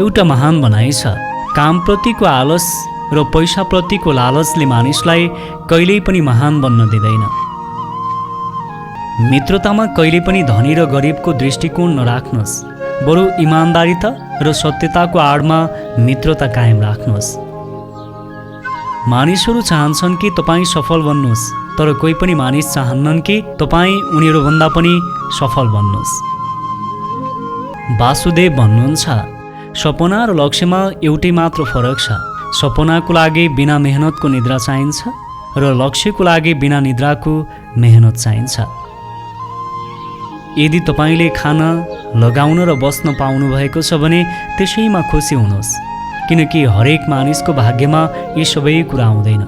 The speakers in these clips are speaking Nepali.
एउटा महान भनाइ छ, कामप्रतिको आलस र पैसाप्रतिको लालचले मानिसलाई कहिल्यै पनि महान बन्न दिँदैन। मित्रतामा कहिले पनि धनी र गरिबको दृष्टिकोण नराख्नुहोस्, बरु इमान्दारिता र सत्यताको आडमा मित्रता कायम राख्नुहोस्। मानिसहरू चाहन्छन् कि तपाईँ सफल बन्नुहोस्, तर कोही पनि मानिस चाहन्नन् कि तपाईँ उनीहरूभन्दा पनि सफल बन्नुहोस्। वासुदेव भन्नुहुन्छ, सपना र लक्ष्यमा एउटै मात्र फरक छ। सपनाको लागि बिना मेहनतको निद्रा चाहिन्छ र लक्ष्यको लागि बिना निद्राको मेहनत चाहिन्छ। यदि तपाईँले खान, लगाउन र बस्न पाउनुभएको छ भने त्यसैमा खुसी हुनुहोस्, किनकि हरेक मानिसको भाग्यमा यी सबै कुरा आउँदैन।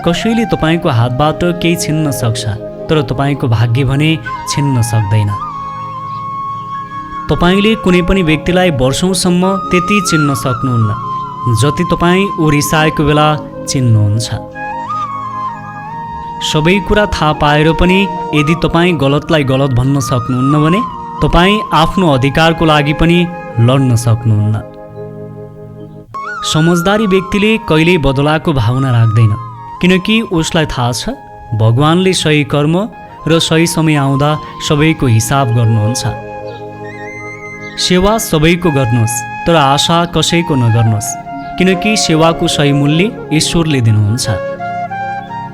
कसैले तपाईँको हातबाट केही छिन्न सक्छ, तर तपाईँको भाग्य भने छिन्न सक्दैन। तपाईँले कुनै पनि व्यक्तिलाई वर्षौंसम्म त्यति चिन्न सक्नुहुन्न जति तपाईँ ऊ रिसाएको बेला चिन्नुहुन्छ। सबै कुरा थाहा पाएर पनि यदि तपाईँ गलतलाई गलत भन्न सक्नुहुन्न भने तपाईँ आफ्नो अधिकारको लागि पनि लड्न सक्नुहुन्न। समझदारी व्यक्तिले कहिल्यै बदलाको भावना राख्दैन, किनकि उसलाई थाहा छ भगवानले सही कर्म र सही समय आउँदा सबैको हिसाब गर्नुहुन्छ। सेवा सबैको गर्नुहोस्, तर आशा कसैको नगर्नुहोस्, किनकि सेवाको सही मूल्य ईश्वरले दिनुहुन्छ।